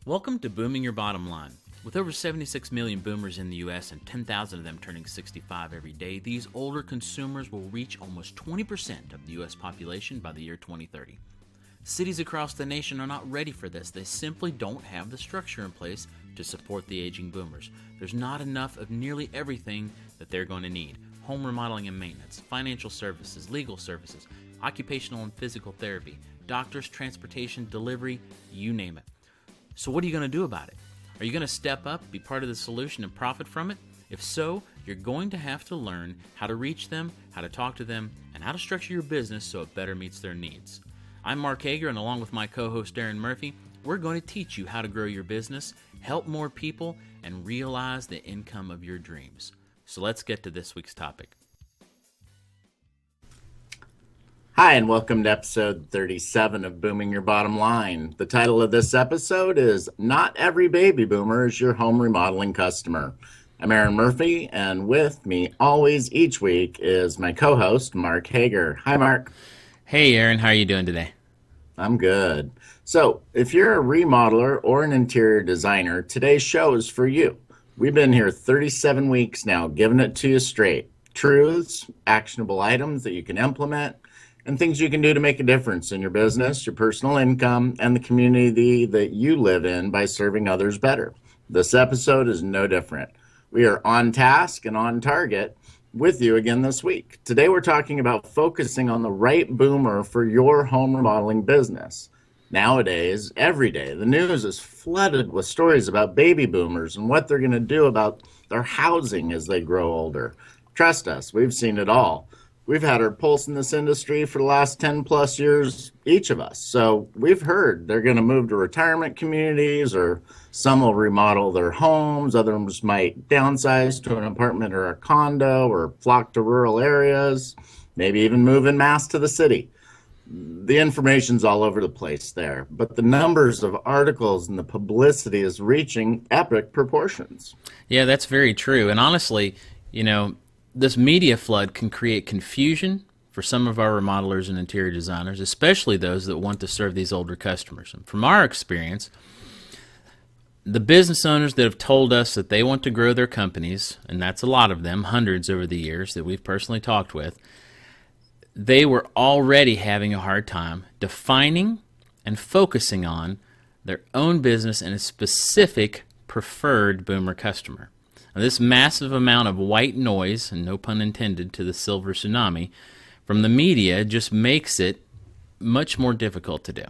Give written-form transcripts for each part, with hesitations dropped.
Welcome to Booming Your Bottom Line. With over 76 million boomers in the U.S. and 10,000 of them turning 65 every day, these older consumers will reach almost 20% of the U.S. population by the year 2030. Cities across the nation are not ready for this. They simply don't have the structure in place to support the aging boomers. There's not enough of nearly everything that they're going to need. Home remodeling and maintenance, financial services, legal services, occupational and physical therapy, doctors, transportation, delivery, you name it. So what are you going to do about it? Are you going to step up, be part of the solution, and profit from it? If so, you're going to have to learn how to reach them, how to talk to them, and how to structure your business so it better meets their needs. I'm Mark Hager, and along with my co-host Aaron Murphy, we're going to teach you how to grow your business, help more people, and realize the income of your dreams. So let's get to this week's topic. Hi, and welcome to episode 37 of Booming Your Bottom Line. The title of this episode is Not Every Baby Boomer is Your Home Remodeling Customer. I'm Aaron Murphy, and with me always each week is my co-host, Mark Hager. Hi, Mark. Hey, Aaron. How are you doing today? I'm good. So, if you're a remodeler or an interior designer, today's show is for you. We've been here 37 weeks now, giving it to you straight. Truths, actionable items that you can implement, and things you can do to make a difference in your business, your personal income, and the community that you live in by serving others better. This episode is no different. We are on task and on target with you again this week. Today we're talking about focusing on the right boomer for your home remodeling business. Nowadays, every day, the news is flooded with stories about baby boomers and what they're going to do about their housing as they grow older. Trust us, we've seen it all. We've had our pulse in this industry for the last 10 plus years, each of us. So we've heard they're going to move to retirement communities, or some will remodel their homes. Others might downsize to an apartment or a condo, or flock to rural areas, maybe even move en masse to the city. The information's all over the place there, but the numbers of articles and the publicity is reaching epic proportions. Yeah, that's very true. And honestly, this media flood can create confusion for some of our remodelers and interior designers, especially those that want to serve these older customers. And from our experience, the business owners that have told us that they want to grow their companies, and that's a lot of them, hundreds over the years that we've personally talked with, they were already having a hard time defining and focusing on their own business and a specific preferred boomer customer. Now, this massive amount of white noise, and no pun intended to the silver tsunami, from the media just makes it much more difficult to do.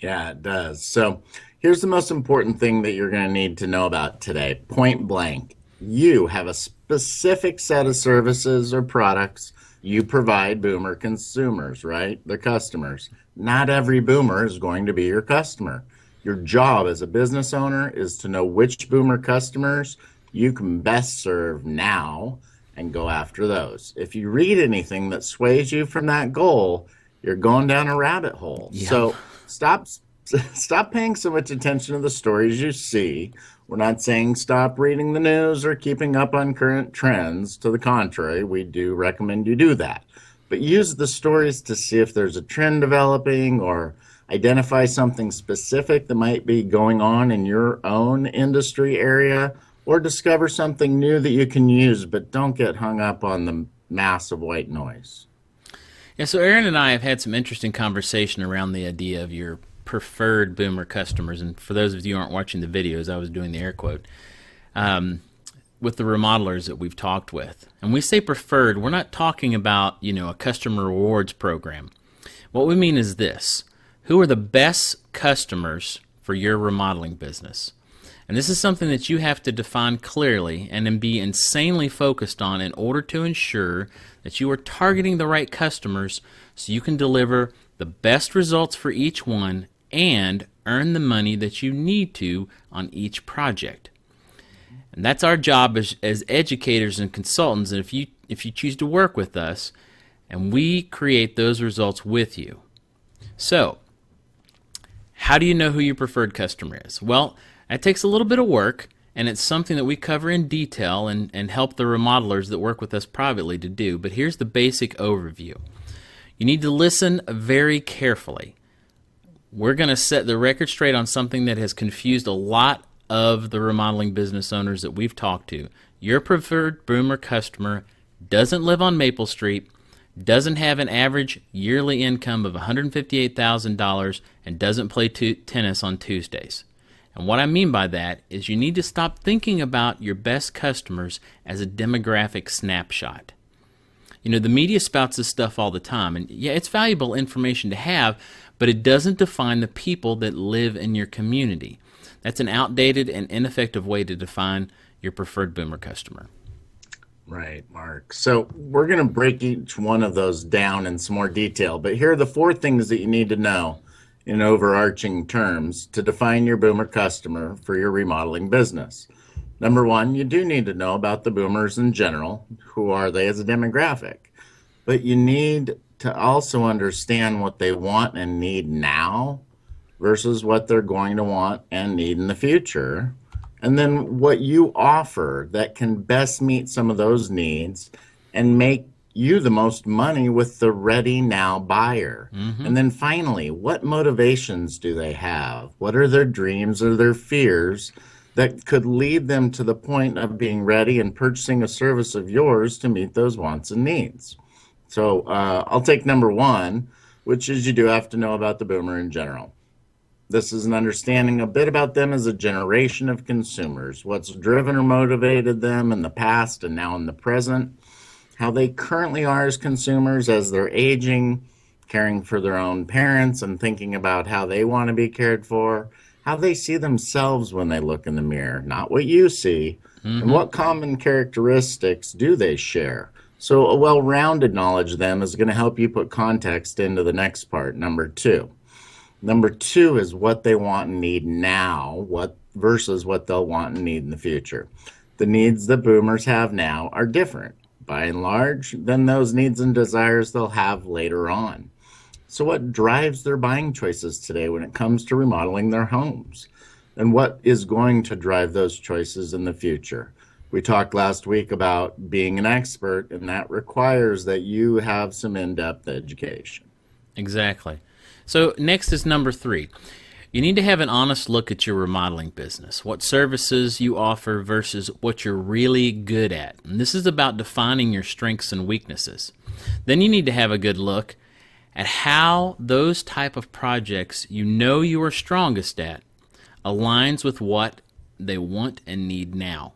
Yeah, it does. So here's the most important thing that you're going to need to know about today. Point blank, you have a specific set of services or products you provide boomer consumers, right? The customers. Not every boomer is going to be your customer. Your job as a business owner is to know which boomer customers you can best serve now and go after those. If you read anything that sways you from that goal, you're going down a rabbit hole. Yeah. So stop paying so much attention to the stories you see. We're not saying stop reading the news or keeping up on current trends. To the contrary, we do recommend you do that. But use the stories to see if there's a trend developing, or identify something specific that might be going on in your own industry area, or discover something new that you can use, but don't get hung up on the massive white noise. Yeah, so Aaron and I have had some interesting conversation around the idea of your preferred boomer customers. And for those of you who aren't watching the videos, I was doing the air quote, with the remodelers that we've talked with. And we say preferred, we're not talking about, a customer rewards program. What we mean is this: who are the best customers for your remodeling business? And this is something that you have to define clearly and then be insanely focused on in order to ensure that you are targeting the right customers so you can deliver the best results for each one and earn the money that you need to on each project. And that's our job as educators and consultants. And if you choose to work with us, and we create those results with you. So, how do you know who your preferred customer is? Well, it takes a little bit of work, and it's something that we cover in detail and help the remodelers that work with us privately to do. But here's the basic overview. You need to listen very carefully. we're going to set the record straight on something that has confused a lot of the remodeling business owners that we've talked to. Your preferred boomer customer doesn't live on Maple Street, doesn't have an average yearly income of $158,000, and doesn't play tennis on Tuesdays. And what I mean by that is you need to stop thinking about your best customers as a demographic snapshot. You know, the media spouts this stuff all the time, and yeah, it's valuable information to have, but it doesn't define the people that live in your community. That's an outdated and ineffective way to define your preferred boomer customer. Right, Mark. So we're going to break each one of those down in some more detail, but here are the 4 things that you need to know in overarching terms to define your boomer customer for your remodeling business. Number 1, you do need to know about the boomers in general. Who are they as a demographic? But you need to also understand what they want and need now versus what they're going to want and need in the future. And then what you offer that can best meet some of those needs and make you the most money with the ready now buyer. And then finally, what motivations do they have? What are their dreams or their fears that could lead them to the point of being ready and purchasing a service of yours to meet those wants and needs? So I'll take number 1, which is you do have to know about the boomer in general. This is an understanding a bit about them as a generation of consumers, what's driven or motivated them in the past and now in the present, how they currently are as consumers as they're aging, caring for their own parents and thinking about how they want to be cared for, how they see themselves when they look in the mirror, not what you see, and what common characteristics do they share. So a well-rounded knowledge of them is going to help you put context into the next part, number 2. Number 2 is what they want and need now, versus what they'll want and need in the future. The needs that boomers have now are different, by and large, than those needs and desires they'll have later on. So what drives their buying choices today when it comes to remodeling their homes? And what is going to drive those choices in the future? We talked last week about being an expert, and that requires that you have some in-depth education. Exactly. So next is number 3. You need to have an honest look at your remodeling business, what services you offer versus what you're really good at. And this is about defining your strengths and weaknesses. Then you need to have a good look at how those type of projects you know you are strongest at aligns with what they want and need now,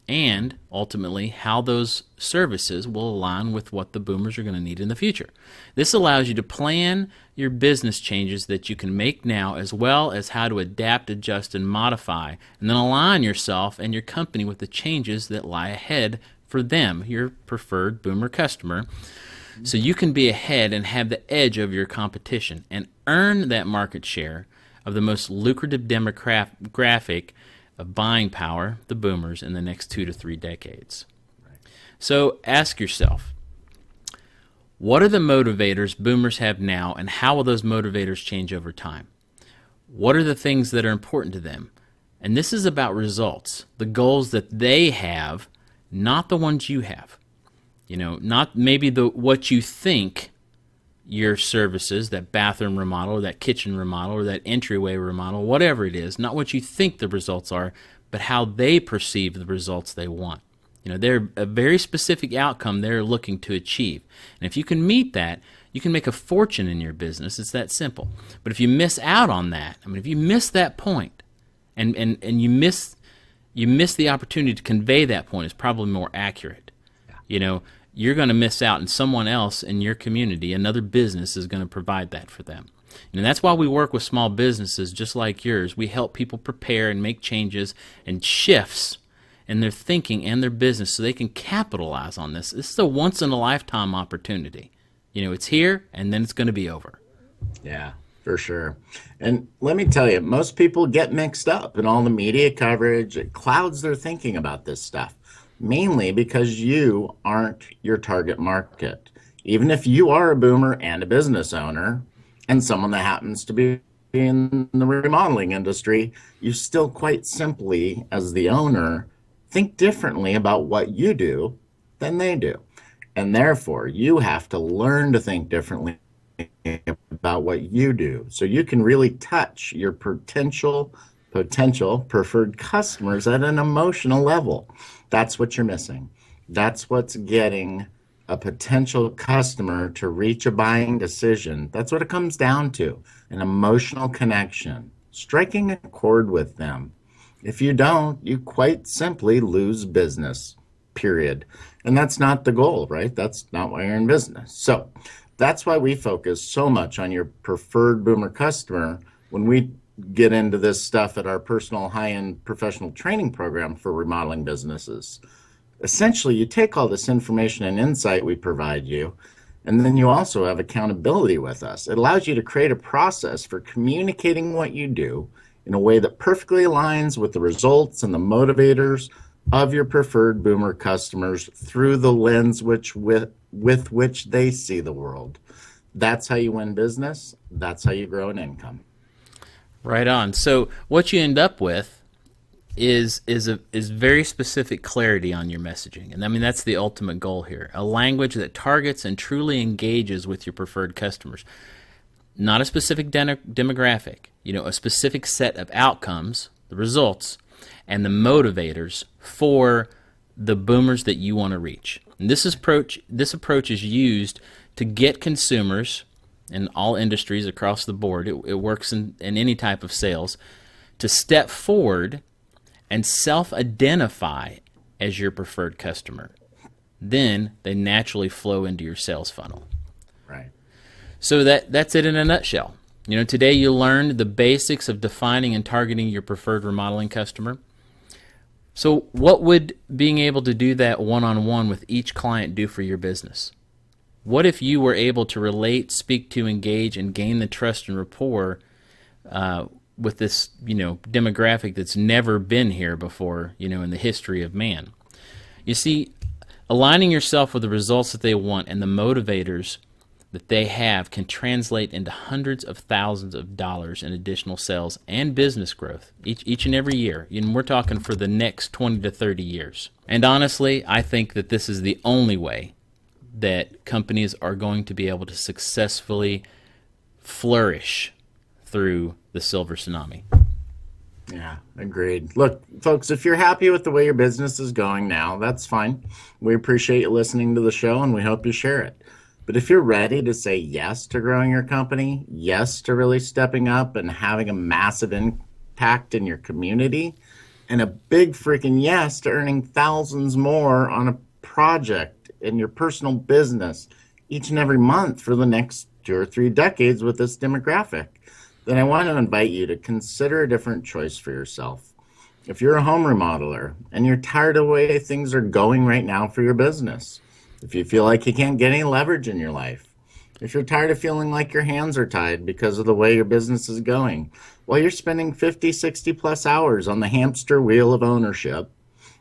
and ultimately how those services will align with what the boomers are going to need in the future. This allows you to plan your business changes that you can make now, as well as how to adapt, adjust, and modify, and then align yourself and your company with the changes that lie ahead for them, your preferred boomer customer, so you can be ahead and have the edge of your competition and earn that market share of the most lucrative demographic of buying power, the boomers, in the next 2 to 3 decades. So ask yourself, what are the motivators boomers have now, and how will those motivators change over time? What are the things that are important to them? And this is about results, the goals that they have, not the ones you have. You know, not maybe what you think your services, that bathroom remodel, or that kitchen remodel, or that entryway remodel, whatever it is, not what you think the results are, but how they perceive the results they want. You know, they're a very specific outcome they're looking to achieve. And if you can meet that, you can make a fortune in your business. It's that simple. But if you miss out on that, I mean, if you miss that point, and you miss the opportunity to convey that point, is probably more accurate. Yeah. You know, you're going to miss out, and someone else in your community, another business, is going to provide that for them. And that's why we work with small businesses just like yours. We help people prepare and make changes and shifts in their thinking and their business so they can capitalize on this. This is a once-in-a-lifetime opportunity. You know, it's here, and then it's going to be over. Yeah, for sure. And let me tell you, most people get mixed up in all the media coverage. It clouds their thinking about this stuff, mainly because you aren't your target market. Even if you are a boomer and a business owner and someone that happens to be in the remodeling industry, you still quite simply, as the owner, think differently about what you do than they do. And therefore, you have to learn to think differently about what you do so you can really touch your potential preferred customers at an emotional level. That's what you're missing. That's what's getting a potential customer to reach a buying decision. That's what it comes down to, an emotional connection, striking a chord with them. If you don't, you quite simply lose business, period. And that's not the goal, right? That's not why you're in business. So that's why we focus so much on your preferred boomer customer when we get into this stuff at our personal high-end professional training program for remodeling businesses. Essentially, you take all this information and insight we provide you, and then you also have accountability with us. It allows you to create a process for communicating what you do in a way that perfectly aligns with the results and the motivators of your preferred boomer customers through the lens with which they see the world. That's how you win business. That's how you grow an income. Right on. So what you end up with is very specific clarity on your messaging. And I mean, that's the ultimate goal here. A language that targets and truly engages with your preferred customers. Not a specific demographic, a specific set of outcomes, the results, and the motivators for the boomers that you want to reach. And this approach is used to get consumers in all industries across the board. It works in any type of sales to step forward and self-identify as your preferred customer. Then they naturally flow into your sales funnel. Right. So that's it in a nutshell. Today you learned the basics of defining and targeting your preferred remodeling customer. So what would being able to do that one-on-one with each client do for your business? What if you were able to relate, speak to, engage, and gain the trust and rapport with this, demographic that's never been here before, in the history of man? You see, aligning yourself with the results that they want and the motivators that they have can translate into hundreds of thousands of dollars in additional sales and business growth each and every year. We're talking for the next 20 to 30 years. And honestly, I think that this is the only way that companies are going to be able to successfully flourish through the silver tsunami. Yeah, agreed. Look, folks, if you're happy with the way your business is going now, that's fine. We appreciate you listening to the show, and we hope you share it. But if you're ready to say yes to growing your company, yes to really stepping up and having a massive impact in your community, and a big freaking yes to earning thousands more on a project in your personal business each and every month for the next 2 or 3 decades with this demographic, then I want to invite you to consider a different choice for yourself. If you're a home remodeler and you're tired of the way things are going right now for your business, if you feel like you can't get any leverage in your life, if you're tired of feeling like your hands are tied because of the way your business is going, while you're spending 50, 60 plus hours on the hamster wheel of ownership,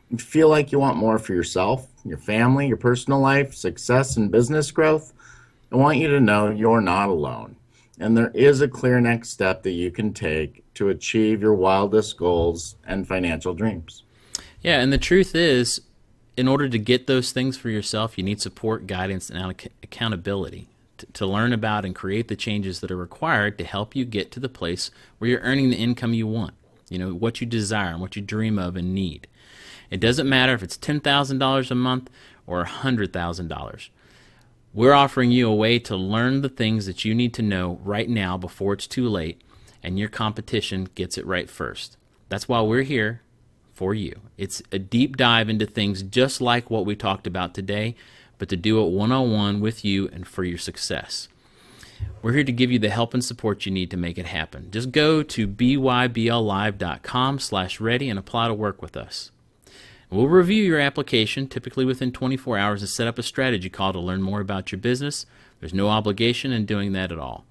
you feel like you want more for yourself, your family, your personal life, success, and business growth, I want you to know you're not alone. And there is a clear next step that you can take to achieve your wildest goals and financial dreams. Yeah, and the truth is, in order to get those things for yourself, you need support, guidance, and accountability to learn about and create the changes that are required to help you get to the place where you're earning the income you want, what you desire and what you dream of and need. It doesn't matter if it's $10,000 a month or $100,000. We're offering you a way to learn the things that you need to know right now before it's too late and your competition gets it right first. That's why we're here for you. It's a deep dive into things just like what we talked about today, but to do it one-on-one with you and for your success. We're here to give you the help and support you need to make it happen. Just go to bybllive.com/ready and apply to work with us. We'll review your application, typically within 24 hours, and set up a strategy call to learn more about your business. There's no obligation in doing that at all.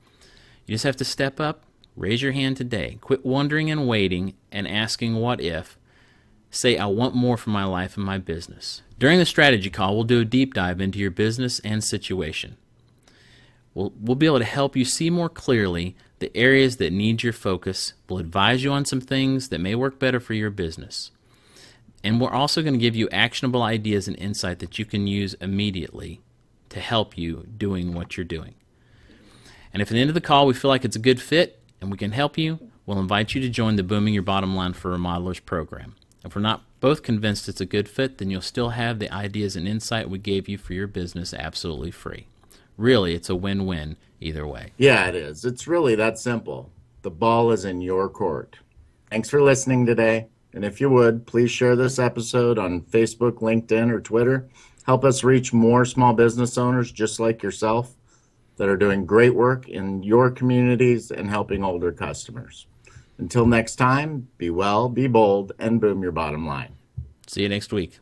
You just have to step up, raise your hand today. Quit wondering and waiting and asking what if. Say, I want more for my life and my business. During the strategy call, we'll do a deep dive into your business and situation. We'll be able to help you see more clearly the areas that need your focus. We'll advise you on some things that may work better for your business. And we're also going to give you actionable ideas and insight that you can use immediately to help you doing what you're doing. And if at the end of the call we feel like it's a good fit and we can help you, we'll invite you to join the Booming Your Bottom Line for Remodelers program. If we're not both convinced it's a good fit, then you'll still have the ideas and insight we gave you for your business absolutely free. Really, it's a win-win either way. Yeah, it is. It's really that simple. The ball is in your court. Thanks for listening today. And if you would, please share this episode on Facebook, LinkedIn, or Twitter. Help us reach more small business owners just like yourself that are doing great work in your communities and helping older customers. Until next time, be well, be bold, and boom your bottom line. See you next week.